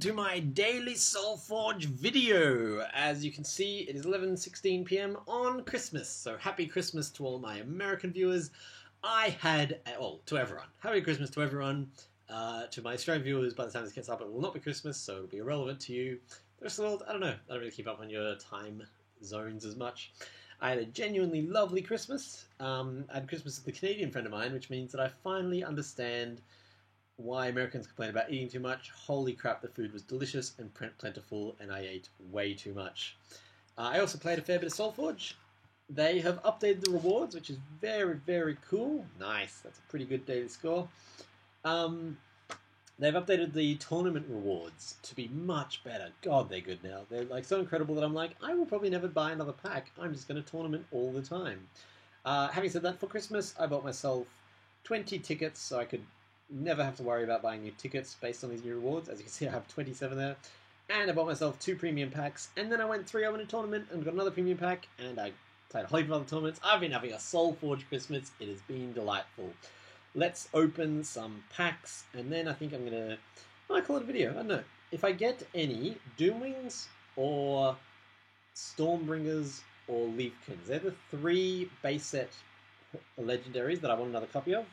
to my daily SolForge video. As you can see, it is 11:16 p.m. on Christmas, so happy Christmas to all my American viewers. To everyone. Happy Christmas to everyone. To my Australian viewers, by the time this gets up, it will not be Christmas, so it'll be irrelevant to you. The rest of the world, I don't know. I don't really keep up on your time zones as much. I had a genuinely lovely Christmas. I had Christmas with a Canadian friend of mine, which means that I finally understand why Americans complain about eating too much. Holy crap, the food was delicious and plentiful, and I ate way too much. I also played a fair bit of SolForge. They have updated the rewards, which is very, very cool. Nice, that's a pretty good daily score. They've updated the tournament rewards to be much better. God, they're good now. They're like so incredible that I'm like, I will probably never buy another pack. I'm just going to tournament all the time. Having said that, for Christmas, I bought myself 20 tickets so I could never have to worry about buying new tickets based on these new rewards. As you can see, I have 27 there. And I bought myself 2 premium packs. And then I went 3-0 in a tournament and got another premium pack. And I played a whole heap of other tournaments. I've been having a SolForge Christmas. It has been delightful. Let's open some packs. And then I think I'm going to... I call it a video. I don't know. If I get any Doomwings or Stormbringers or Leafkins, they're the 3 base set legendaries that I want another copy of.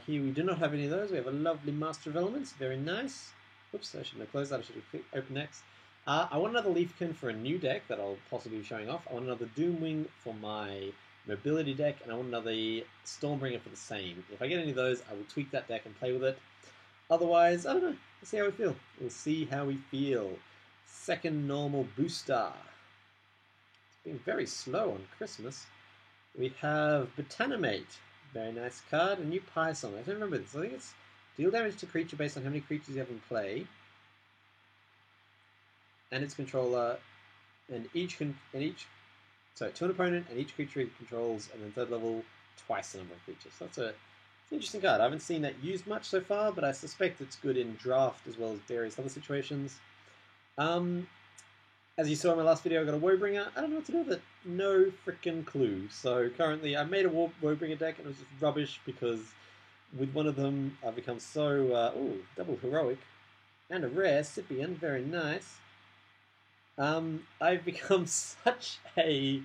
Here we do not have any of those. We have a lovely Master of Elements, very nice. Oops, I shouldn't have closed that. I should have opened next. I want another Leafkin for a new deck that I'll possibly be showing off. I want another Doomwing for my mobility deck, and I want another Stormbringer for the same. If I get any of those, I will tweak that deck and play with it. Otherwise, I don't know. Let's see how we feel. We'll see how we feel. Second normal booster. It's been very slow on Christmas. We have Botanimate. Very nice card. A new Python. I don't remember this. I think it's deal damage to creature based on how many creatures you have in play, and its controller, and to an opponent, and each creature it controls, and then third level twice the number of creatures. So that's an interesting card. I haven't seen that used much so far, but I suspect it's good in draft as well as various other situations. As you saw in my last video, I got a Woebringer. I don't know what to do with it. No freaking clue. So currently, I made a Woebringer deck and it was just rubbish because with one of them, I've become so... double heroic. And a rare Scipion. Very nice. I've become such a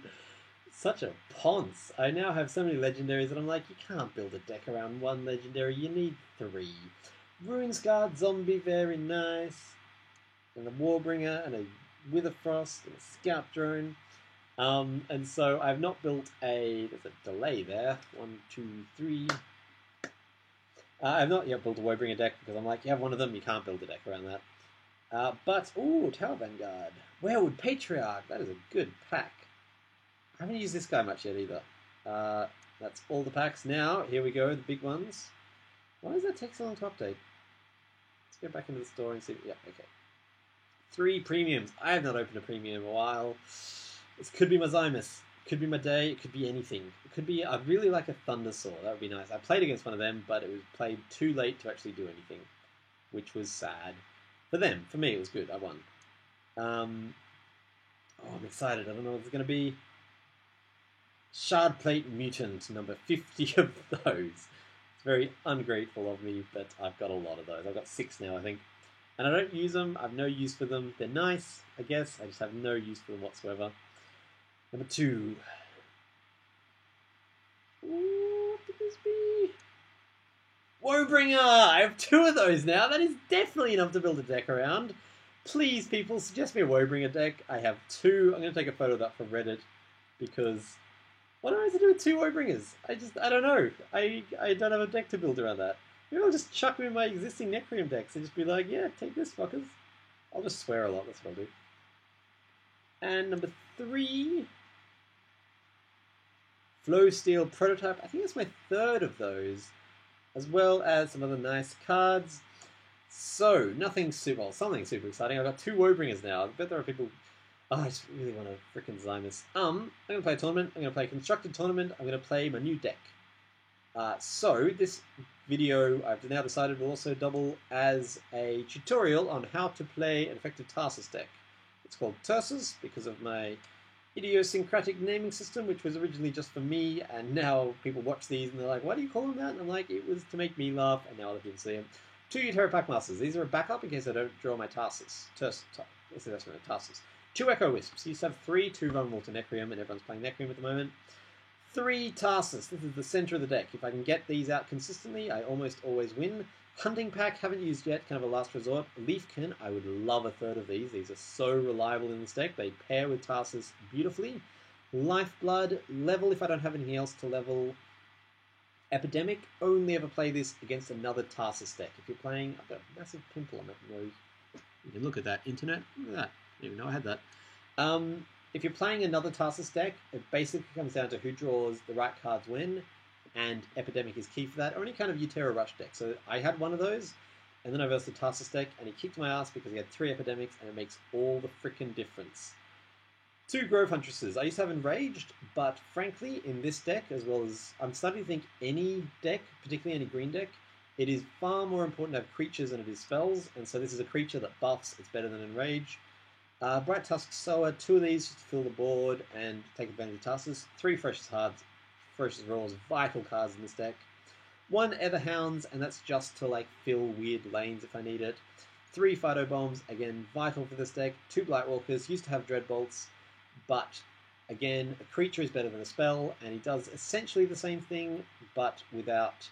ponce. I now have so many legendaries that I'm like, you can't build a deck around one legendary. You need 3. Runescarred Zombie. Very nice. And a Warbringer and a Witherfrost and a Scout Drone. And so I've not built there's a delay there. 1, 2, 3. I've not yet built a Woebringer deck because I'm like, you have one of them, you can't build a deck around that. Tower Vanguard. Werewood Patriarch. That is a good pack. I haven't used this guy much yet either. That's all the packs. Now, here we go, the big ones. Why does that take so long to update? Let's go back into the store and see. Yeah, okay. 3 premiums. I have not opened a premium in a while. This could be my Zymus. It could be my day. It could be anything. It could be... I'd really like a Thundersaw. That would be nice. I played against one of them, but it was played too late to actually do anything, which was sad. For them. For me, it was good. I won. I'm excited. I don't know what it's going to be. Shardplate Mutant, number 50 of those. It's very ungrateful of me, but I've got a lot of those. I've got 6 now, I think. And I don't use them. I have no use for them. They're nice, I guess. I just have no use for them whatsoever. Number 2. What could this be? Woebringer! I have 2 of those now. That is definitely enough to build a deck around. Please, people, suggest me a Woebringer deck. I have 2. I'm going to take a photo of that for Reddit because what am I to do with 2 Woebringers? I don't know. I don't have a deck to build around that. Maybe I'll just chuck them in my existing Necreum decks and just be like, yeah, take this, fuckers. I'll just swear a lot, that's what I'll do. And number 3... Flowsteel Prototype. I think that's my 3rd of those. As well as some other nice cards. So, something super exciting. I've got 2 Woebringers now. I bet there are people... Oh, I just really want a freaking Zymus. I'm going to play a tournament. I'm going to play a constructed tournament. I'm going to play my new deck. So, this video, I've now decided, will also double as a tutorial on how to play an effective Tarsus deck. It's called Tursus because of my idiosyncratic naming system, which was originally just for me, and now people watch these and they're like, why do you call them that? And I'm like, it was to make me laugh, and now other people see them. 2 Utera Packmasters. These are a backup in case I don't draw my Tarsus. Tarsus. 2 Echo Wisps. You used to have 3, 2 vulnerable to Necrium, and everyone's playing Necrium at the moment. 3 Tarsus. This is the center of the deck. If I can get these out consistently, I almost always win. Hunting Pack, haven't used yet, kind of a last resort. Leafkin, I would love a third of these. These are so reliable in this deck. They pair with Tarsus beautifully. Lifeblood, level if I don't have anything else to level. Epidemic, only ever play this against another Tarsus deck. If you're playing, I've got a massive pimple on my nose. You can look at that, internet. Look at that. I didn't even know I had that. If you're playing another Tarsus deck, it basically comes down to who draws the right cards when, and Epidemic is key for that, or any kind of Utera Rush deck. So I had one of those, and then I versed the Tarsus deck, and he kicked my ass because he had 3 Epidemics, and it makes all the frickin' difference. 2 Grove Huntresses. I used to have Enraged, but frankly, in this deck, as well as I'm starting to think any deck, particularly any green deck, it is far more important to have creatures than it is spells, and so this is a creature that buffs, it's better than Enrage. Bright Tusk Sower, 2 of these just to fill the board and take advantage of Tarsus. 3 Ferocious Roars, vital cards in this deck. 1 Etherhounds, and that's just to like fill weird lanes if I need it. 3 Fido Bombs, again, vital for this deck. 2 Blightwalkers, used to have Dreadbolts, but again, a creature is better than a spell, and he does essentially the same thing, but without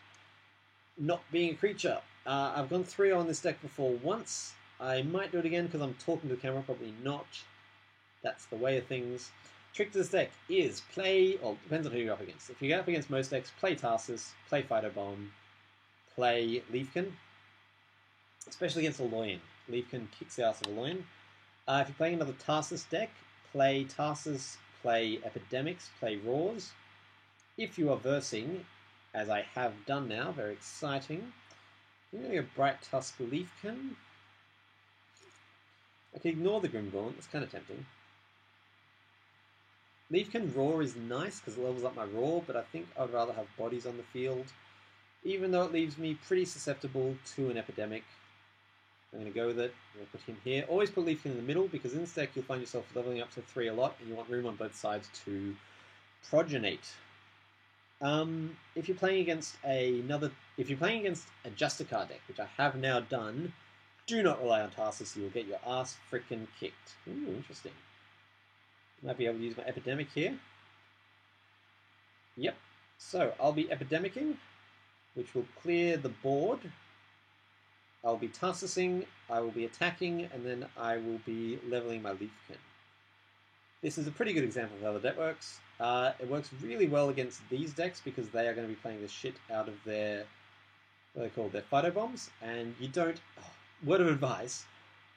not being a creature. I've gone 3 on this deck before once. I might do it again because I'm talking to the camera, probably not. That's the way of things. Trick to this deck is play, well, depends on who you're up against. If you get up against most decks, play Tarsus, play Fido Bomb, play Leafkin, especially against a Loyan. Leafkin kicks the ass of a Loyan. If you're playing another Tarsus deck, play Tarsus, play Epidemics, play Roars. If you are versing, as I have done now, very exciting, I'm going to go Bright Tusk Leafkin. I can ignore the Grimgaunt, that's kind of tempting. Leafkin Roar is nice because it levels up my Roar, but I think I'd rather have bodies on the field, even though it leaves me pretty susceptible to an Epidemic. I'm going to go with it. I'm going to put him here. Always put Leafkin in the middle because in this deck you'll find yourself leveling up to 3 a lot, and you want room on both sides to progenate. If you're playing against a Justicar deck, which I have now done, do not rely on Tarsus. You will get your ass frickin' kicked. Ooh, interesting. Might be able to use my Epidemic here. Yep. So I'll be Epidemicing, which will clear the board. I'll be Tarsusing, I will be attacking, and then I will be leveling my Leafkin. This is a pretty good example of how the deck works. It works really well against these decks because they are going to be playing the shit out of their, what are they called, their Fido Bombs, and you don't, word of advice,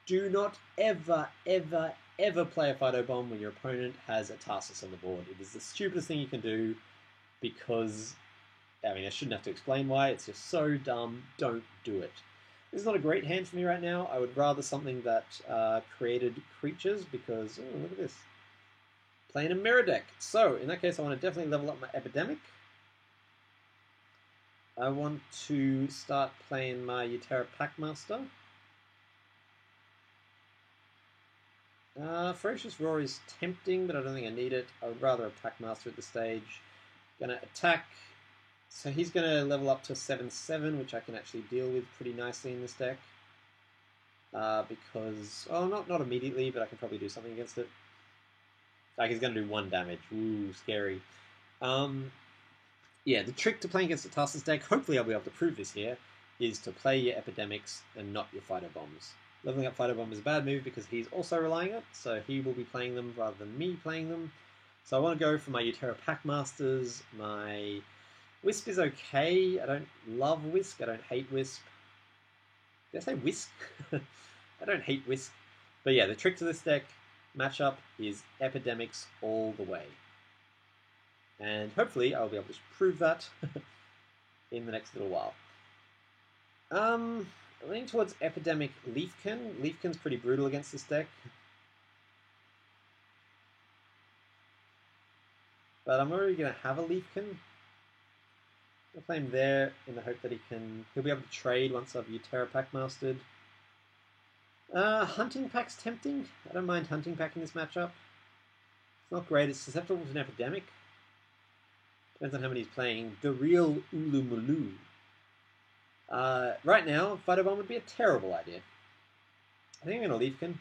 do not ever, ever, ever play a Fido Bomb when your opponent has a Tarsus on the board. It is the stupidest thing you can do because, I mean, I shouldn't have to explain why, it's just so dumb, don't do it. This is not a great hand for me right now. I would rather something that created creatures because, oh, look at this. Playing a mirror deck. So, in that case, I want to definitely level up my Epidemic. I want to start playing my Utera Packmaster. Ferocious Roar is tempting, but I don't think I need it. I would rather a Packmaster at this stage. Gonna attack. So he's going to level up to 7/7, which I can actually deal with pretty nicely in this deck. Because, oh, not immediately, but I can probably do something against it. Like, he's going to do 1 damage. Ooh, scary. Yeah, the trick to playing against the Tarsus deck, hopefully I'll be able to prove this here, is to play your Epidemics and not your Fido Bombs. Leveling up Fido Bomb is a bad move because he's also relying on it, so he will be playing them rather than me playing them. So I want to go for my Utera Packmasters, my Wisp is okay. I don't love Wisp. I don't hate Wisp. Did I say Wisp? I don't hate Wisp. But yeah, the trick to this deck matchup is Epidemics all the way. And hopefully I'll be able to prove that in the next little while. Leaning towards Epidemic Leafkin. Leafkin's pretty brutal against this deck. But I'm already going to have a Leafkin. I'll play him there in the hope that he'll be able to trade once I've Utera Packmastered. Hunting Pack's tempting. I don't mind Hunting Pack in this matchup. It's not great, it's susceptible to an Epidemic. Depends on how many he's playing. The real Ulumulu. Right now, Photobomb would be a terrible idea. I think I'm going to Leafkin.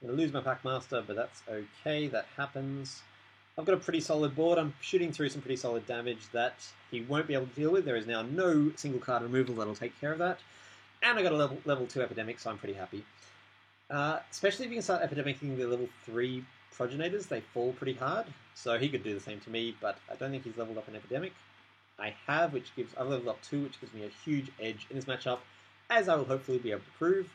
I'm going to lose my Packmaster, but that's okay. That happens. I've got a pretty solid board. I'm shooting through some pretty solid damage that he won't be able to deal with. There is now no single card removal that'll take care of that. And I got a level 2 Epidemic, so I'm pretty happy. Especially if you can start Epidemicing the level 3 Progenators, they fall pretty hard. So he could do the same to me, but I don't think he's leveled up an Epidemic. I've leveled up 2, which gives me a huge edge in this matchup, as I will hopefully be able to prove.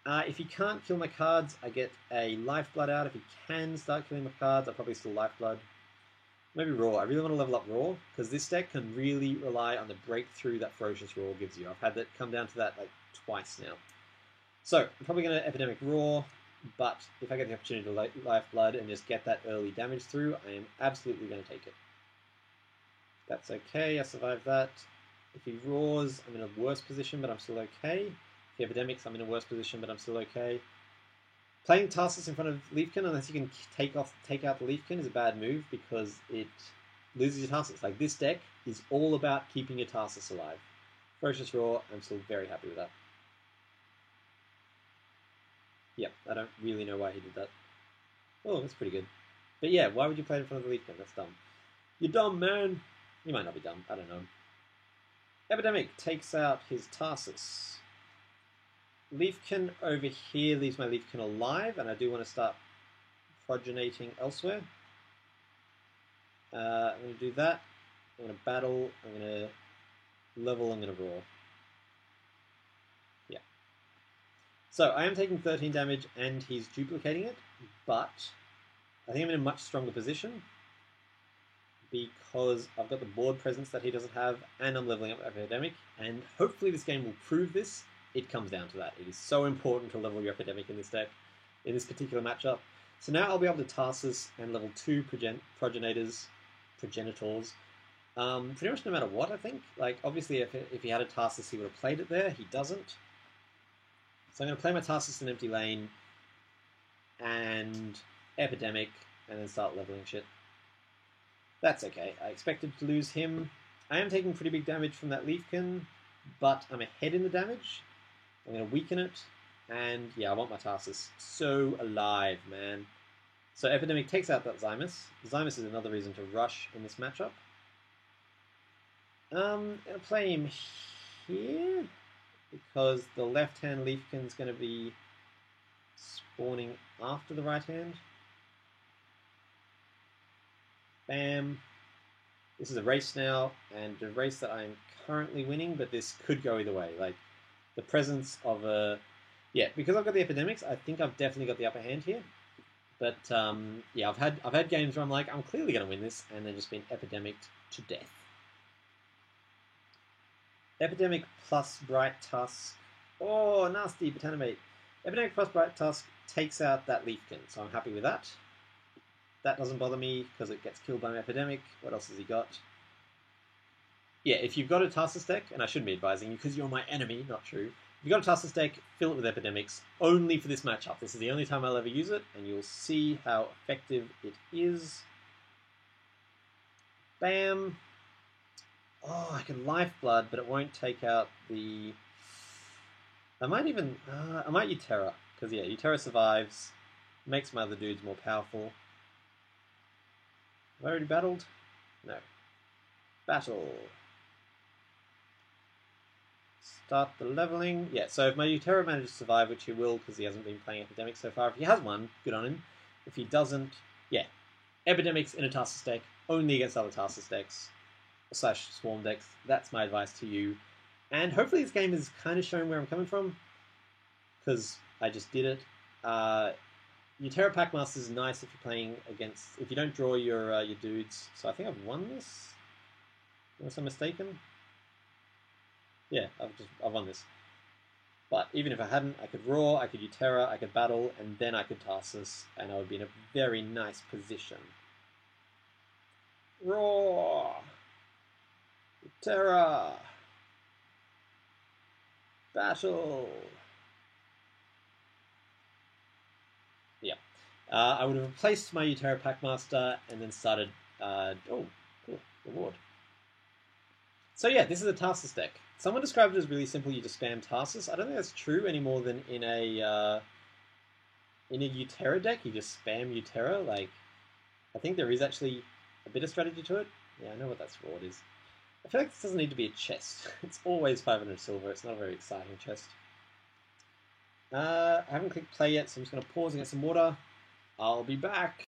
If he can't kill my cards, I get a Lifeblood out. If he can start killing my cards, I'll probably still Lifeblood. Maybe Roar. I really want to level up Roar, because this deck can really rely on the breakthrough that Ferocious Roar gives you. I've had that come down to that like twice now. So, I'm probably going to Epidemic Roar, but if I get the opportunity to Lifeblood and just get that early damage through, I am absolutely going to take it. That's okay, I survived that. If he Roars, I'm in a worse position, but I'm still okay. If he Epidemics, I'm in a worse position, but I'm still okay. Playing Tarsus in front of Leafkin, unless you can take out the Leafkin, is a bad move because it loses your Tarsus. Like, this deck is all about keeping your Tarsus alive. Ferocious Roar, I'm still very happy with that. Yep, I don't really know why he did that. Oh, that's pretty good. But yeah, why would you play it in front of the Leafkin? That's dumb. You're dumb, man! You might not be dumb, I don't know. Epidemic takes out his Tarsus. Leafkin over here leaves my Leafkin alive, and I do want to start progeniting elsewhere. I'm going to do that. I'm going to battle. I'm going to level. I'm going to roar. Yeah. So I am taking 13 damage, and he's duplicating it, but I think I'm in a much stronger position because I've got the board presence that he doesn't have, and I'm leveling up Epidemic, and hopefully this game will prove this. It comes down to that. It is so important to level your Epidemic in this deck, in this particular matchup. So now I'll be able to Tarsus and level 2 progenitors, pretty much no matter what, I think. Like, obviously, if he had a Tarsus, he would have played it there. He doesn't. So I'm going to play my Tarsus in Empty Lane and Epidemic, and then start leveling shit. That's okay. I expected to lose him. I am taking pretty big damage from that Leafkin, but I'm ahead in the damage. I'm going to weaken it, and yeah, I want my Tarsus so alive, man. So Epidemic takes out that Zymus. Zymus is another reason to rush in this matchup. I'll play him here, because the left-hand Leafkin's going to be spawning after the right hand. Bam. This is a race now, and a race that I'm currently winning, but this could go either way. Like, the presence of a... Yeah, because I've got the Epidemics, I think I've definitely got the upper hand here. But, yeah, I've had games where I'm like, I'm clearly going to win this, and then just been Epidemicked to death. Epidemic plus Bright Tusk. Oh, nasty, Botanimate. Epidemic plus Bright Tusk takes out that Leafkin, so I'm happy with that. That doesn't bother me, because it gets killed by an Epidemic. What else has he got? Yeah, if you've got a Tarsus deck, and I shouldn't be advising you, because you're my enemy, not true. If you've got a Tarsus deck, fill it with Epidemics, only for this matchup. This is the only time I'll ever use it, and you'll see how effective it is. Bam. Oh, I can Lifeblood, but it won't take out the... I might Utera, because yeah, Utera survives, makes my other dudes more powerful. Have I already battled? No. Battle. Start the leveling. Yeah, so if my Utera manages to survive, which he will, because he hasn't been playing Epidemic so far. If he has one, good on him. If he doesn't, yeah. Epidemics in a Tarsus deck, only against other Tarsus decks, / Swarm decks. That's my advice to you. And hopefully this game is kind of showing where I'm coming from, because I just did it. Utera Packmaster is nice if you're playing against... If you don't draw your dudes. So I think I've won this, unless I'm mistaken. Yeah, I've won this. But even if I hadn't, I could Roar, I could Utera, I could Battle, and then I could Tarsus, and I would be in a very nice position. Roar! Utera! Battle! Yeah. I would have replaced my Utera Packmaster and then started... oh, cool. reward. So yeah, this is a Tarsus deck. Someone described it as really simple. You just spam Tarsus. I don't think that's true any more than in a Utera deck. You just spam Utera. Like, I think there is actually a bit of strategy to it. Yeah, I know what that reward is. I feel like this doesn't need to be a chest. It's always 500 silver. It's not a very exciting chest. I haven't clicked play yet, so I'm just going to pause and get some water. I'll be back.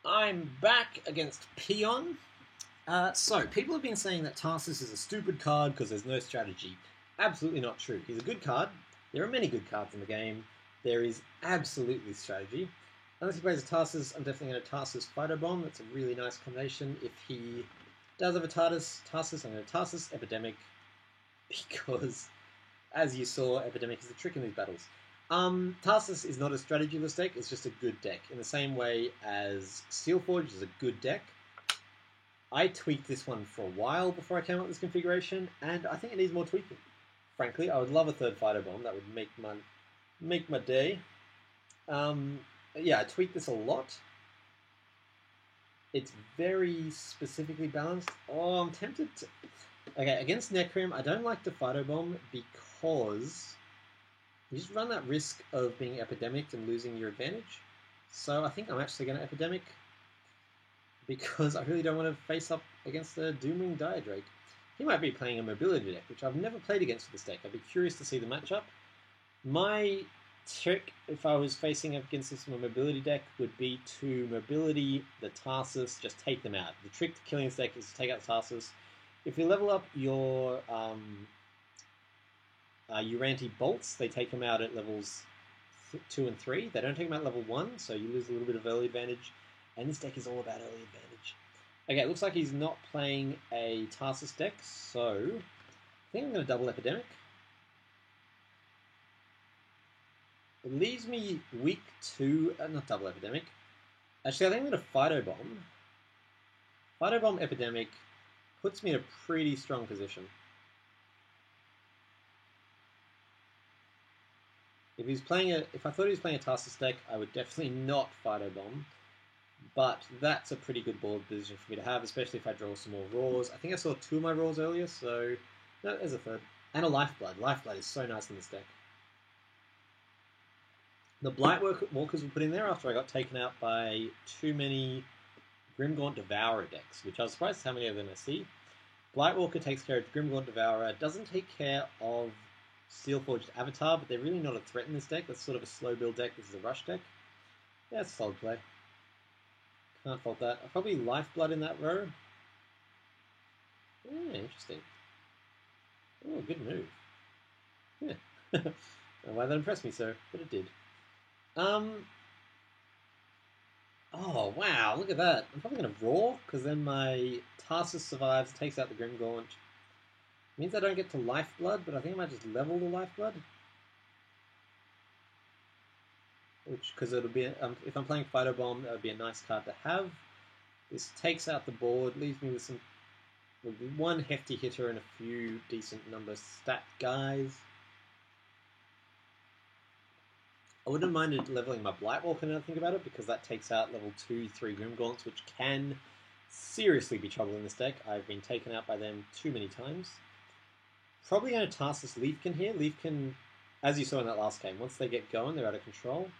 I'm back against Peon. So, people have been saying that Tarsus is a stupid card because there's no strategy. Absolutely not true. He's a good card. There are many good cards in the game. There is absolutely strategy. Unless he plays a Tarsus, I'm definitely going to Tarsus Phytobomb. That's a really nice combination. If he does have a Tarsus, I'm going to Tarsus Epidemic because, as you saw, Epidemic is the trick in these battles. Tarsus is not a strategyless deck, it's just a good deck. In the same way as Steelforge is a good deck. I tweaked this one for a while before I came up with this configuration, and I think it needs more tweaking. Frankly, I would love a third Phytobomb. That would make my day. Yeah, I tweaked this a lot. It's very specifically balanced. Oh, I'm tempted to... Okay, against Necrim, I don't like the Phytobomb because you just run that risk of being Epidemic and losing your advantage. So I think I'm actually going to Epidemic because I really don't want to face up against the Doomwing Diadrake. He might be playing a Mobility deck, which I've never played against with this deck. I'd be curious to see the matchup. My trick, if I was facing up against this Mobility deck, would be to Mobility the Tarsus, just take them out. The trick to killing this deck is to take out the Tarsus. If you level up your Uranti Bolts, they take them out at levels 2 and 3. They don't take them out at level 1, so you lose a little bit of early advantage. And this deck is all about early advantage. Okay, it looks like he's not playing a Tarsus deck, so I think I'm going to double Epidemic. It leaves me weak to... not double Epidemic. Actually, I think I'm going to Phytobomb. Phytobomb Epidemic puts me in a pretty strong position. If I thought he was playing a Tarsus deck, I would definitely not Phytobomb. But that's a pretty good board position for me to have, especially if I draw some more Raws. I think I saw 2 of my Raws earlier, so... No, there's a third. And a Lifeblood. Lifeblood is so nice in this deck. The Blight Walkers were put in there after I got taken out by too many Grimgaunt Devourer decks, which I was surprised how many of them I see. Blightwalker takes care of Grimgaunt Devourer, doesn't take care of Steelforged Avatar, but they're really not a threat in this deck. That's sort of a slow build deck. This is a rush deck. Yeah, it's a solid play. Can't fault that. I'll probably Lifeblood in that row. Yeah, interesting. Oh, good move. Yeah. I don't know why that impressed me so, but it did. Oh, wow, look at that. I'm probably going to Raw, because then my Tarsus survives, takes out the Grimgaunt. Means I don't get to Lifeblood, but I think I might just level the Lifeblood. Because it'll be, if I'm playing Phytobomb, that would be a nice card to have. This takes out the board, leaves me with some, one hefty hitter and a few decent number stat guys. I wouldn't have minded leveling my Blightwalker now that I think about it, because that takes out level 2, 3 Grimgaunts, which can seriously be trouble in this deck. I've been taken out by them too many times. Probably going to Tarsus Leafkin here. Leafkin, as you saw in that last game, once they get going, they're out of control.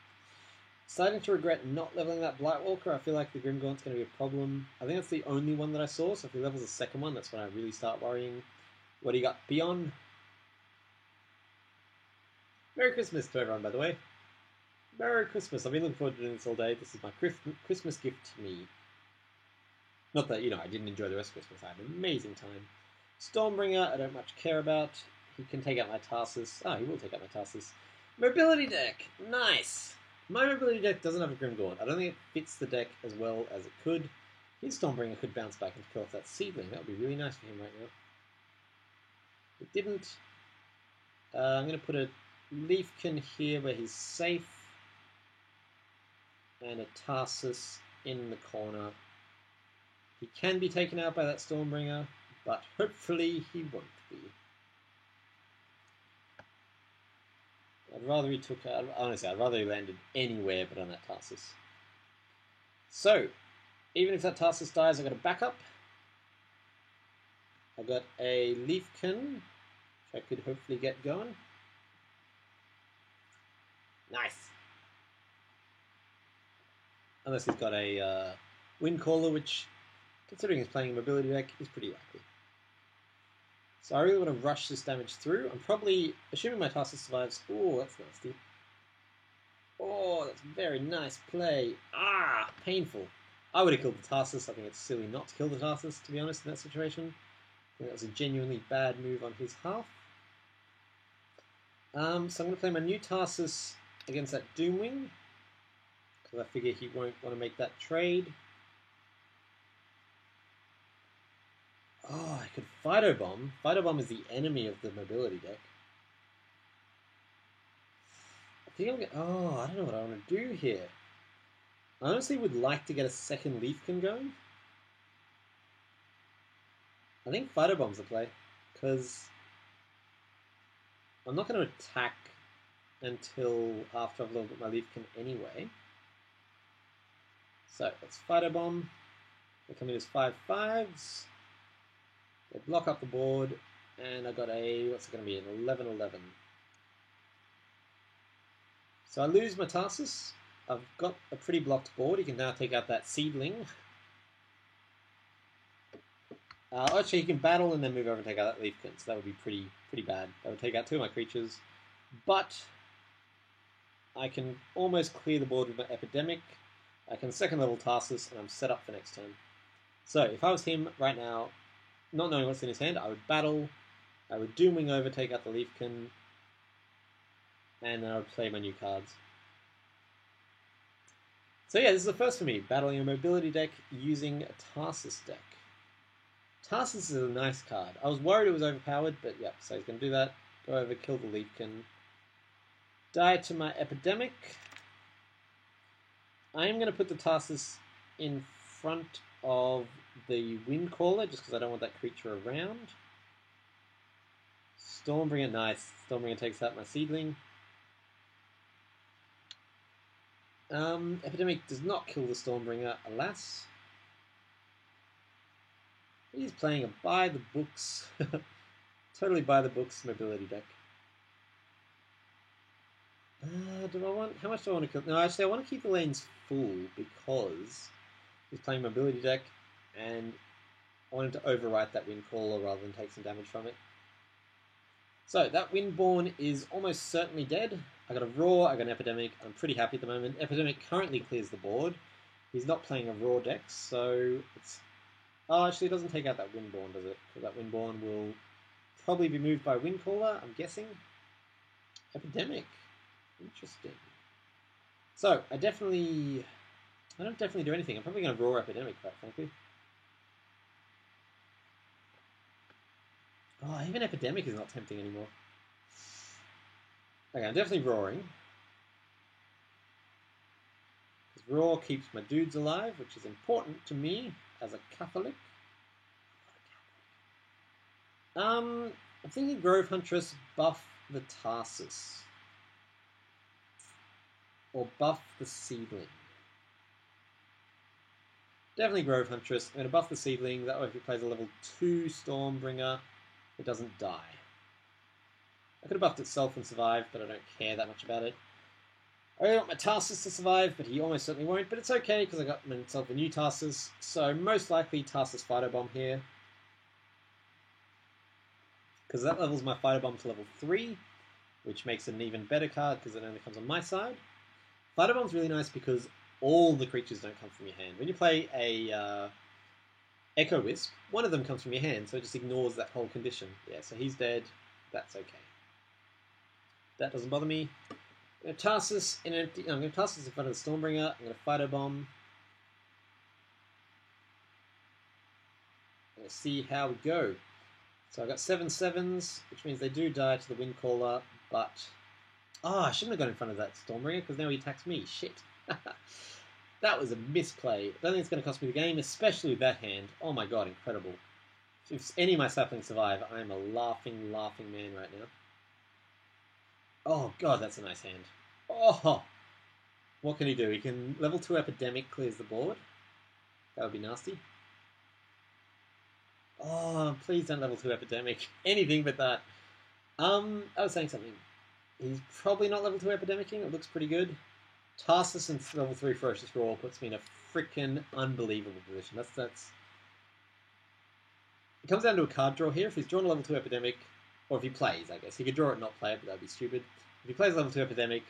Starting to regret not leveling that Blightwalker. I feel like the Grimgaunt's going to be a problem. I think that's the only one that I saw, so if he levels the second one, that's when I really start worrying. What do you got? Peon? Merry Christmas to everyone, by the way. Merry Christmas. I've been looking forward to doing this all day. This is my Christmas gift to me. Not that, I didn't enjoy the rest of Christmas. I had an amazing time. Stormbringer, I don't much care about. He can take out my Tarsus. He will take out my Tarsus. Mobility deck! Nice! My Mobility deck doesn't have a Grimgaunt. I don't think it fits the deck as well as it could. His Stormbringer could bounce back and kill off that Seedling. That would be really nice for him right now. It didn't. I'm going to put a Leafkin here where he's safe. And a Tarsus in the corner. He can be taken out by that Stormbringer, but hopefully he won't be. Honestly, I'd rather he landed anywhere but on that Tarsus. So, even if that Tarsus dies, I've got a backup. I got a Leafkin, which I could hopefully get going. Nice. Unless he's got a Windcaller, which, considering he's playing a mobility deck, is pretty likely. So I really want to rush this damage through. I'm probably, assuming my Tarsus survives. Oh, that's nasty. Oh, that's very nice play. Ah, painful. I would have killed the Tarsus. I think it's silly not to kill the Tarsus, to be honest, in that situation. I think that was a genuinely bad move on his half. So I'm going to play my new Tarsus against that Doomwing, because I figure he won't want to make that trade. Oh, I could Phytobomb. Phytobomb is the enemy of the mobility deck. I think I'm going to... Oh, I don't know what I want to do here. I honestly would like to get a second Leafkin going. I think Phytobomb's the play, because I'm not going to attack until after I've leveled up my Leafkin anyway. So, let's Phytobomb. They come in as 5/5s. They block up the board, and I got a, what's it going to be, an 11/11. So I lose my Tarsus. I've got a pretty blocked board. You can now take out that Seedling. Actually, you can battle and then move over and take out that Leafkin, so that would be pretty bad. That would take out 2 of my creatures. But I can almost clear the board with my Epidemic. I can second level Tarsus, and I'm set up for next turn. So if I was him right now, not knowing what's in his hand, I would battle, I would Doomwing over, take out the Leafkin, and then I would play my new cards. So yeah, this is the first for me, battling a mobility deck using a Tarsus deck. Tarsus is a nice card. I was worried it was overpowered, but yeah, so he's going to do that. Go over, kill the Leafkin. Die to my Epidemic. I am going to put the Tarsus in front of the Windcaller, just because I don't want that creature around. Stormbringer, nice. Stormbringer takes out my Seedling. Epidemic does not kill the Stormbringer, alas. He's playing a by-the-books, totally by-the-books mobility deck. Do I want, how much do I want to kill? No, actually, I want to keep the lanes full because he's playing mobility deck, and I want him to overwrite that Windcaller rather than take some damage from it. So, that Windborn is almost certainly dead. I got a Roar, I got an Epidemic. I'm pretty happy at the moment. Epidemic currently clears the board. He's not playing a Raw deck, so it's... Oh, actually, it doesn't take out that Windborn, does it? Because that Windborn will probably be moved by Windcaller, I'm guessing. Epidemic. Interesting. So, I don't definitely do anything. I'm probably going to Raw Epidemic, quite frankly. Oh, even Epidemic is not tempting anymore. Okay, I'm definitely roaring. Because roar keeps my dudes alive, which is important to me as a Catholic. I'm thinking Grove Huntress buff the Tarsus. Or buff the Seedling. Definitely Grove Huntress. I'm going to buff the Seedling. That way if he plays a level 2 Stormbringer, it doesn't die. I could have buffed itself and survived, but I don't care that much about it. I really want my Tarsus to survive, but he almost certainly won't. But it's okay, because I got myself a new Tarsus. So most likely Tarsus Phytobomb here. Because that levels my Phytobomb to level 3, which makes it an even better card, because it only comes on my side. Phytobomb's really nice because all the creatures don't come from your hand. When you play a Echo Wisp, one of them comes from your hand, so it just ignores that whole condition. Yeah, so he's dead. That's okay. That doesn't bother me. I'm going to Tarsus in empty. No, I'm going to Tarsus in front of the Stormbringer. I'm going to Phytobomb. I'm going to see how we go. So I've got 7/7s, which means they do die to the Windcaller, but... Oh, I shouldn't have gone in front of that Stormbringer, because now he attacks me. Shit. That was a misplay. I don't think it's going to cost me the game, especially with that hand. Oh my god, incredible. If any of my saplings survive, I am a laughing, laughing man right now. Oh god, that's a nice hand. Oh! What can he do? He can level 2 Epidemic, clears the board. That would be nasty. Oh, please don't level 2 Epidemic. Anything but that. I was saying something. He's probably not level 2 Epidemicing. It looks pretty good. Tarsus and level 3 Ferocious Roar puts me in a freaking unbelievable position. That's. It comes down to a card draw here. If he's drawn a level 2 Epidemic, or if he plays, I guess. He could draw it and not play it, but that'd be stupid. If he plays level 2 Epidemic,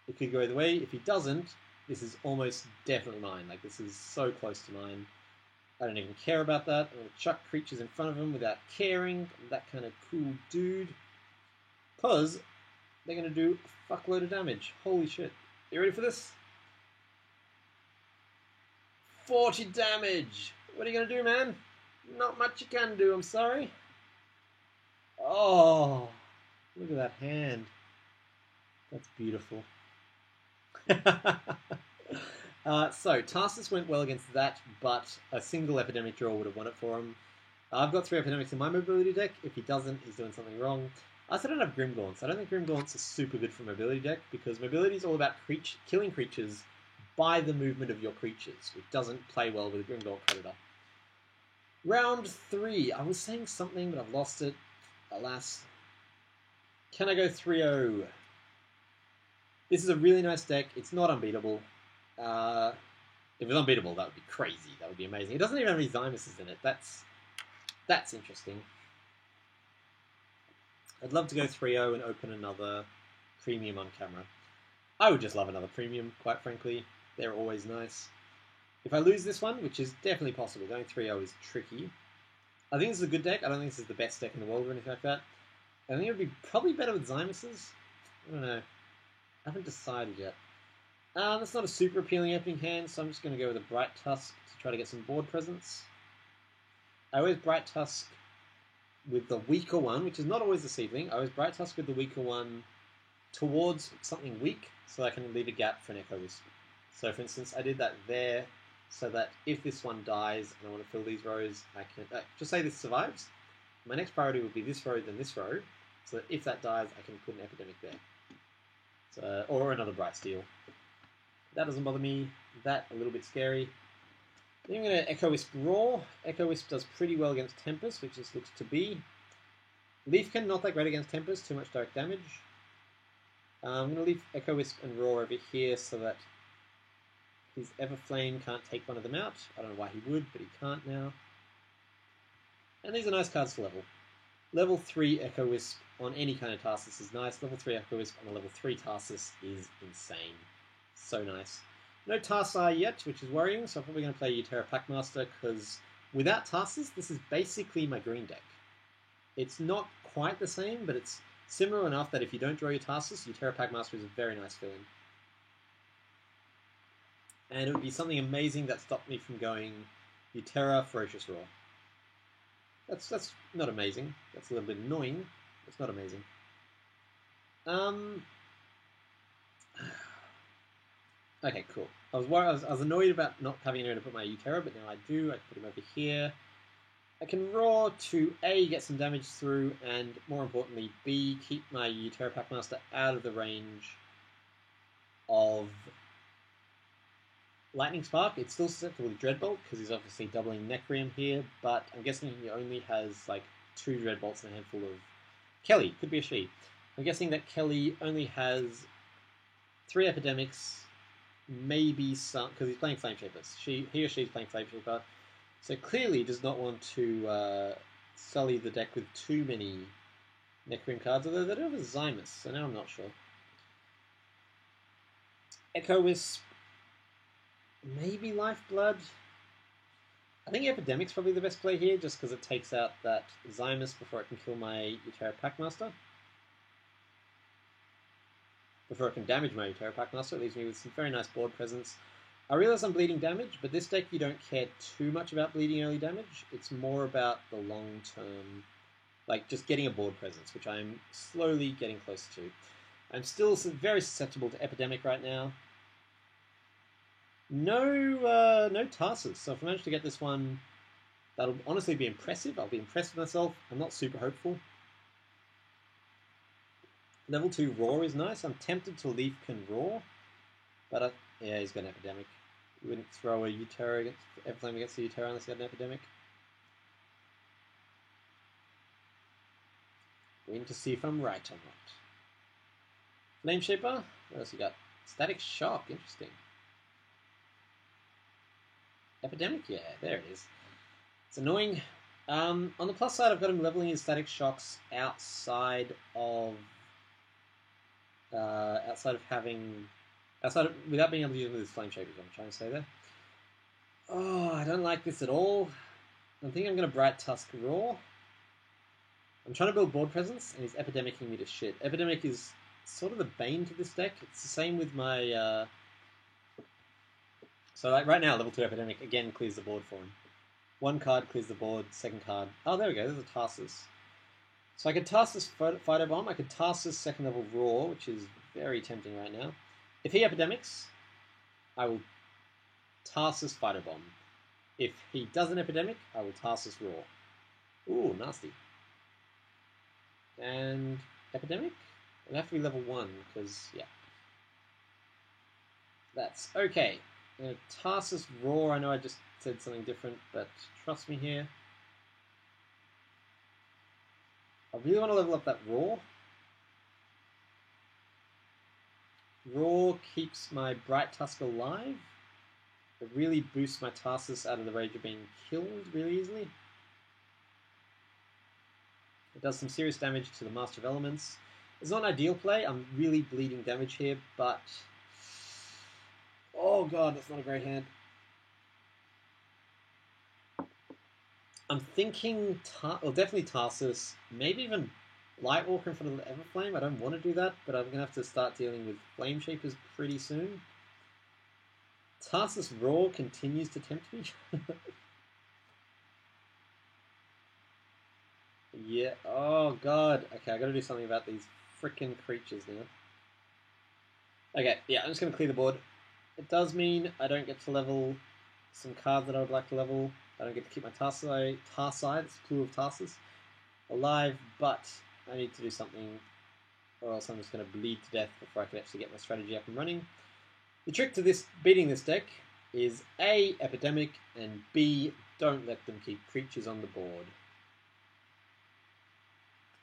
it could go either way. If he doesn't, this is almost definitely mine. Like, this is so close to mine. I don't even care about that. I'm going to chuck creatures in front of him without caring. I'm that kind of cool dude. Because they're going to do a fuckload of damage. Holy shit. You ready for this? 40 damage! What are you going to do, man? Not much you can do, I'm sorry. Oh, look at that hand. That's beautiful. So, Tarsus went well against that, but a single Epidemic draw would have won it for him. I've got 3 Epidemics in my mobility deck. If he doesn't, he's doing something wrong. I also don't have Grimgaunts. I don't think Grimgaunts are super good for mobility deck, because mobility is all about killing creatures by the movement of your creatures, which doesn't play well with a Grimgaunt Predator. Round 3. I was saying something, but I've lost it. Alas. Can I go 3-0? This is a really nice deck. It's not unbeatable. If it was unbeatable, that would be crazy. That would be amazing. It doesn't even have any Zymuses in it. That's interesting. I'd love to go 3-0 and open another premium on camera. I would just love another premium, quite frankly. They're always nice. If I lose this one, which is definitely possible, going 3-0 is tricky. I think this is a good deck. I don't think this is the best deck in the world or anything like that. I think it would be probably better with Zymuses. I don't know. I haven't decided yet. That's not a super appealing opening hand, so I'm just going to go with a Bright Tusk to try to get some board presence. I always Bright Tusk with the weaker one, which is not always the seedling. I always Bright Tusk with the weaker one towards something weak, so I can leave a gap for an Echo Wisp. So, for instance, I did that there, so that if this one dies and I want to fill these rows, I can... just say this survives. My next priority would be this row, then this row, so that if that dies, I can put an Epidemic there. So, or another Bright Steel. That doesn't bother me. That, a little bit scary. Then I'm going to Echo Wisp Roar. Echo Wisp does pretty well against Tempest, which this looks to be. Leafkin, not that great against Tempest, too much direct damage. I'm going to leave Echo Wisp and Roar over here so that his Everflame can't take one of them out. I don't know why he would, but he can't now. And these are nice cards to level. Level 3 Echo Wisp on any kind of Tarsus is nice. Level 3 Echo Wisp on a level 3 Tarsus is insane. So nice. No Tarsai yet, which is worrying, so I'm probably going to play Utera Packmaster, because without Tarsus, this is basically my green deck. It's not quite the same, but it's similar enough that if you don't draw your Tarsus, Utera Packmaster is a very nice fill-in. And it would be something amazing that stopped me from going Utera Ferocious Roar. That's not amazing. That's a little bit annoying. It's not amazing. Okay, cool. I was annoyed about not having anywhere to put my Utera, but now I do. I put him over here. I can Roar to A, get some damage through, and more importantly, B, keep my Utera Packmaster out of the range of Lightning Spark. It's still susceptible to Dreadbolt, because he's obviously doubling Necreum here, but I'm guessing he only has like 2 Dreadbolts and a handful of... Kelly, could be a she. I'm guessing that Kelly only has 3 Epidemics, maybe some, because he's playing Flameshapers. He or she's playing Flameshaper, so clearly does not want to sully the deck with too many Necreum cards, although they don't have a Zymus, so now I'm not sure. Echo Wisp, maybe Lifeblood. I think Epidemic's probably the best play here, just because it takes out that Zymus before it can kill my Utera Packmaster. Before it can damage my Utera Packmaster, it leaves me with some very nice board presence. I realize I'm bleeding damage, but this deck you don't care too much about bleeding early damage. It's more about the long term, like just getting a board presence, which I'm slowly getting close to. I'm still very susceptible to Epidemic right now. No Tarsus, so if I manage to get this one, that'll honestly be impressive. I'll be impressed with myself. I'm not super hopeful. Level 2 Roar is nice. I'm tempted to Leafkin Roar, but yeah, he's got an Epidemic. You wouldn't throw a Utera against Everflame against the Utera unless he had an Epidemic. Waiting to see if I'm right or not. Flame Shaper. What else you got? Static Shock. Interesting. Epidemic. Yeah, there it is. It's annoying. On the plus side, I've got him leveling his Static Shocks outside of without being able to use them with his Flame Shapers. I'm trying to say there. Oh, I don't like this at all. I think I'm going to Bright Tusk Roar. I'm trying to build board presence, and he's Epidemicing me to shit. Epidemic is sort of the bane to this deck. It's the same with my... So like right now, level 2 Epidemic again clears the board for him. One card clears the board, second card... Oh, there we go, there's a Tarsus. So I could Tarsus Fighter Bomb, I could Tarsus second level Roar, which is very tempting right now. If he Epidemics, I will Tarsus Fighter Bomb. If he does an Epidemic, I will Tarsus Roar. Ooh, nasty. And Epidemic? It'll have to be level 1, because, yeah. That's okay. I'm going to Tarsus Roar. I know I just said something different, but trust me here. I really want to level up that Roar. Roar keeps my Bright Tusk alive. It really boosts my Tarsus out of the rage of being killed really easily. It does some serious damage to the Master of Elements. It's not an ideal play. I'm really bleeding damage here, but... Oh god, that's not a great hand. I'm thinking... Well, definitely Tarsus. Maybe even Lightwalker in front of the Everflame. I don't want to do that, but I'm going to have to start dealing with Flame Shapers pretty soon. Tarsus Roar continues to tempt me. Yeah, oh god. Okay, I gotta do something about these frickin' creatures now. Okay, yeah, I'm just gonna clear the board. It does mean I don't get to level some cards that I would like to level. I don't get to keep my Tarsi, that's a clue of Tarsus, alive, but I need to do something or else I'm just gonna bleed to death before I can actually get my strategy up and running. The trick to beating this deck is A, Epidemic, and B, don't let them keep creatures on the board.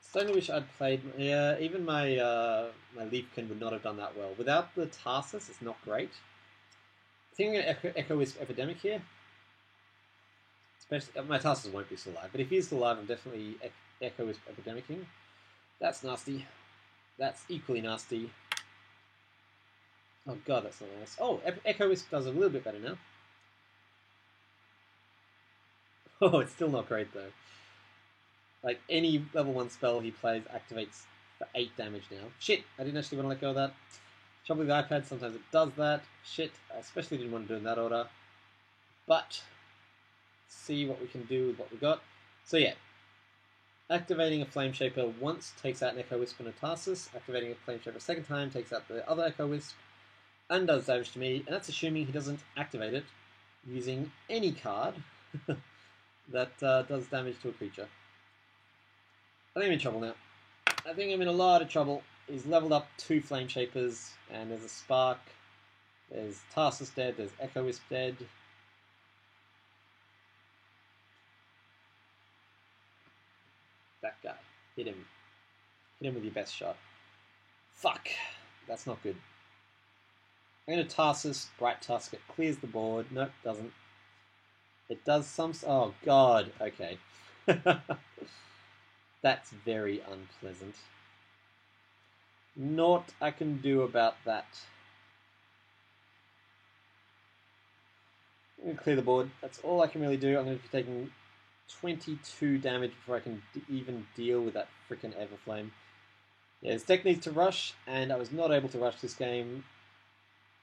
Still wish I'd played... Yeah, even my my Leafkin would not have done that well. Without the Tarsus, it's not great. I think I'm going to Echo Wisp Epidemic here. Especially, my Tarsus won't be still alive, but if he's still alive, I'm definitely Echo Wisp Epidemicing. That's nasty. That's equally nasty. Oh god, that's not nice. Oh, Echo Wisp does a little bit better now. Oh, it's still not great though. Like, any level 1 spell he plays activates for 8 damage now. Shit, I didn't actually want to let go of that. Trouble with the iPad, sometimes it does that. Shit, I especially didn't want to do it in that order. But, see what we can do with what we got. So yeah, activating a Flame Shaper once takes out an Echo Wisp and a Tarsus. Activating a Flame Shaper a second time takes out the other Echo Wisp and does damage to me. And that's assuming he doesn't activate it using any card that does damage to a creature. I think I'm in trouble now. I think I'm in a lot of trouble. He's leveled up 2 Flame Shapers, and there's a Spark. There's Tarsus dead, there's Echo Wisp dead. That guy. Hit him. Hit him with your best shot. Fuck. That's not good. I'm going to Tarsus, Bright Tusk. It clears the board. Nope, doesn't. It does some... Oh, God. Okay. That's very unpleasant. Naught I can do about that. I'm going to clear the board. That's all I can really do. I'm going to be taking 22 damage before I can even deal with that frickin' Everflame. Yeah, this deck needs to rush, and I was not able to rush this game.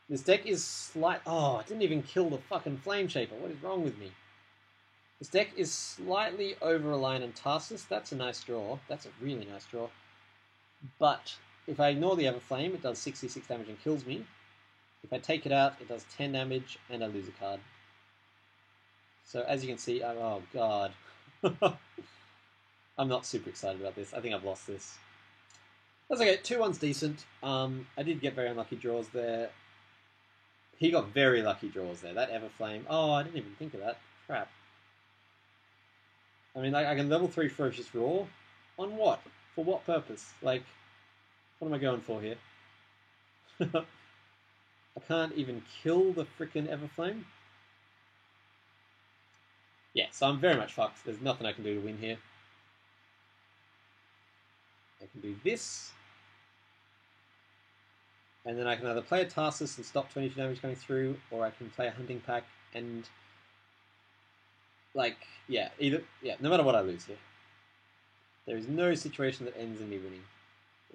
This deck is slight... Oh, I didn't even kill the fucking Flame Shaper. What is wrong with me? This deck is slightly over-reliant on Tarsus. That's a nice draw. That's a really nice draw. But if I ignore the Everflame, it does 66 damage and kills me. If I take it out, it does 10 damage and I lose a card. So as you can see, oh god. I'm not super excited about this. I think I've lost this. That's okay. 2-1's decent. I did get very unlucky draws there. He got very lucky draws there. That Everflame. Oh, I didn't even think of that. Crap. I mean, like, I can level 3 Ferocious Roar. On what? For what purpose? Like, what am I going for here? I can't even kill the frickin' Everflame. Yeah, so I'm very much fucked. There's nothing I can do to win here. I can do this. And then I can either play a Tarsus and stop 22 damage coming through, or I can play a Hunting Pack and... Like, yeah, no matter what I lose here. There is no situation that ends in me winning.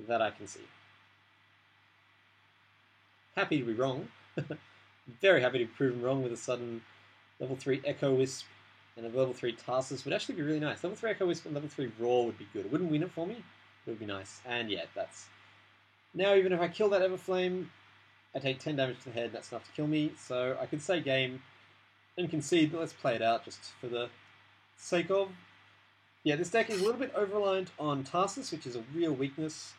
That I can see. Happy to be wrong. Very happy to be proven wrong with a sudden level 3 Echo Wisp and a level 3 Tarsus would actually be really nice. Level 3 Echo Wisp and level 3 Roar would be good. It wouldn't win it for me. It would be nice. And yeah, that's... Now even if I kill that Everflame, I take 10 damage to the head. That's enough to kill me. So I could say game and concede, but let's play it out just for the sake of... Yeah, this deck is a little bit over-reliant on Tarsus, which is a real weakness.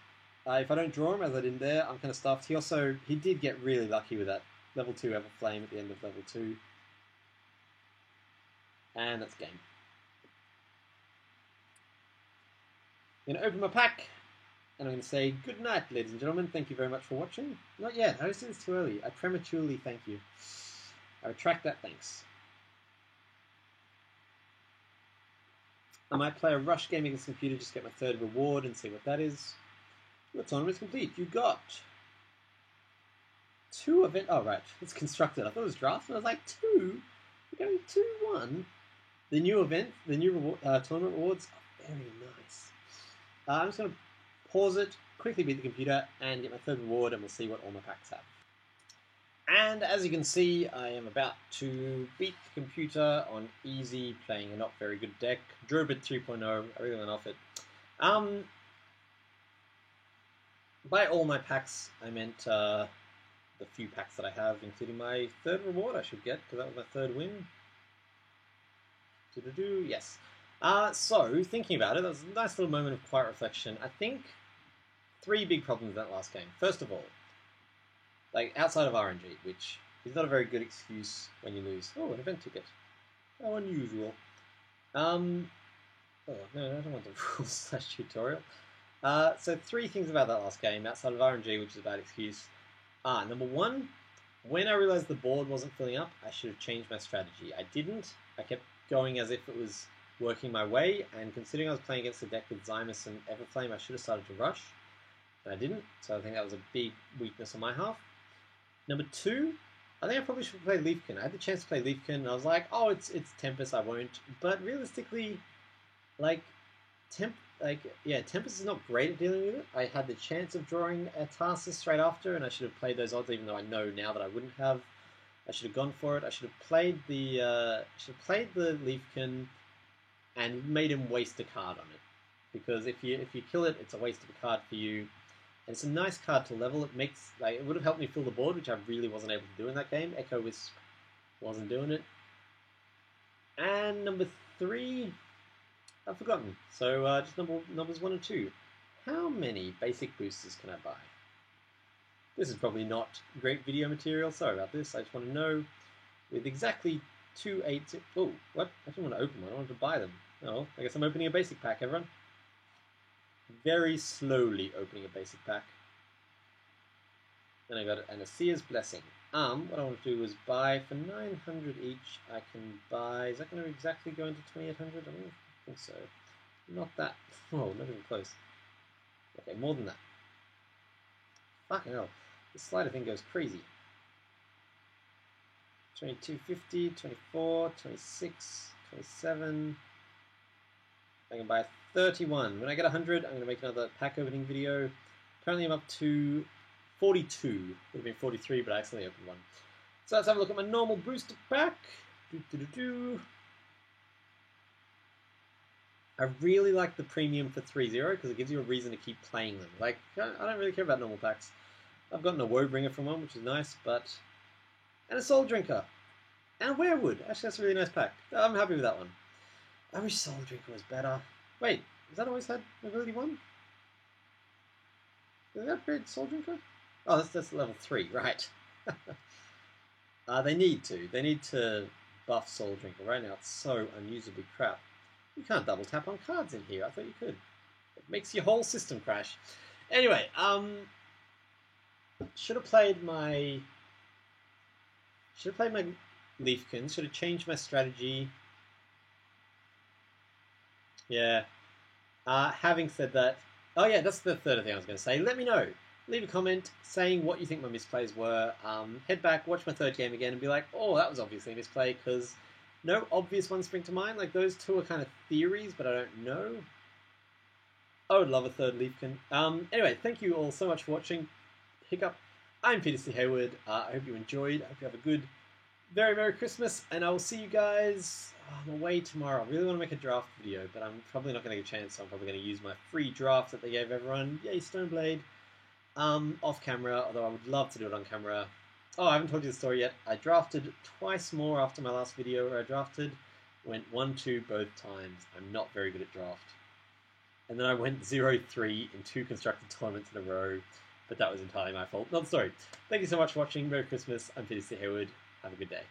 If I don't draw him, as I didn't there, I'm kind of stuffed. He did get really lucky with that level 2 Everflame at the end of level 2. And that's game. I'm going to open my pack, and I'm going to say good night, ladies and gentlemen. Thank you very much for watching. Not yet. I said it's too early. I prematurely thank you. I retract that thanks. I might play a rush game against the computer, just get my third reward and see what that is. Your tournament's complete. You got 2 event. Oh, right. It's constructed. I thought it was draft, and I was like, 2? We're going 2-1. The new event, the new tournament rewards are very nice. I'm just going to pause it, quickly beat the computer, and get my third reward, and we'll see what all my packs have. And as you can see, I am about to beat the computer on easy, playing a not very good deck. Drobit 3.0, I really went off it. By all my packs, I meant the few packs that I have, including my third reward I should get, because that was my third win. Yes. So, thinking about it, that was a nice little moment of quiet reflection. I think 3 big problems with that last game. First of all, like, outside of RNG, which is not a very good excuse when you lose. Oh, an event ticket. How unusual. Oh, no, I don't want the rules/tutorial. So 3 things about that last game, outside of RNG, which is a bad excuse. Number 1, when I realized the board wasn't filling up, I should have changed my strategy. I didn't. I kept going as if it was working my way, and considering I was playing against a deck with Zymus and Everflame, I should have started to rush, and I didn't, so I think that was a big weakness on my half. Number 2, I think I probably should play Leafkin. I had the chance to play Leafkin, and I was like, oh, it's Tempest, I won't. But realistically, like, Tempest is not great at dealing with it. I had the chance of drawing a Tarsus straight after, and I should have played those odds, even though I know now that I wouldn't have. I should have gone for it. I should have played the Leafkin and made him waste a card on it. Because if you kill it, it's a waste of a card for you. And it's a nice card to level. It makes, like, it would have helped me fill the board, which I really wasn't able to do in that game. Echo Wisp wasn't doing it. And number 3, I've forgotten. So just numbers 1 and 2. How many basic boosters can I buy? This is probably not great video material. Sorry about this. I just want to know with exactly 2 8. Oh, what? I didn't want to open one. I wanted to buy them. Oh, I guess I'm opening a basic pack, everyone. Very slowly opening a basic pack. Then I got Anasea's Blessing. What I want to do is buy for 900 each. I can buy. Is that going to exactly go into 2800? I don't think so. Not that. Oh, not even close. Okay, more than that. Fucking hell. This slider thing goes crazy. 2250, 24, 26, 27. I can buy 31. When I get 100, I'm going to make another pack opening video. Currently I'm up to 42. Would have been 43, but I accidentally opened one. So let's have a look at my normal booster pack. I really like the premium for 3-0 because it gives you a reason to keep playing them. Like, I don't really care about normal packs. I've gotten a Woebringer from one, which is nice, but... And a Soul Drinker. And a Werewood. Actually, that's a really nice pack. I'm happy with that one. I wish Soul Drinker was better. Wait, has that always had Ability 1? Did they upgrade Soul Drinker? Oh, that's level 3, right. They need to. They need to buff Soul Drinker. Right now it's so unusably crap. You can't double tap on cards in here. I thought you could. It makes your whole system crash. Anyway, should have played my Leafkins. Should have changed my strategy. Yeah. Having said that, oh yeah, that's the third thing I was going to say. Let me know. Leave a comment saying what you think my misplays were. Head back, watch my third game again, and be like, oh, that was obviously a misplay, because no obvious ones spring to mind. Like, those two are kind of theories, but I don't know. I would love a third Leafkin. Anyway, thank you all so much for watching. Hiccup. I'm Peter C. Hayward. I hope you enjoyed. I hope you have a good, very Merry Christmas, and I will see you guys. I'm away tomorrow. I really want to make a draft video, but I'm probably not going to get a chance, so I'm probably going to use my free draft that they gave everyone. Yay, Stoneblade. Off camera, although I would love to do it on camera. Oh, I haven't told you the story yet. I drafted twice more after my last video where I drafted. Went 1-2 both times. I'm not very good at draft. And then I went 0-3 in 2 constructed tournaments in a row. But that was entirely my fault. Not the story. Thank you so much for watching. Merry Christmas. I'm Peter C. Hayward. Have a good day.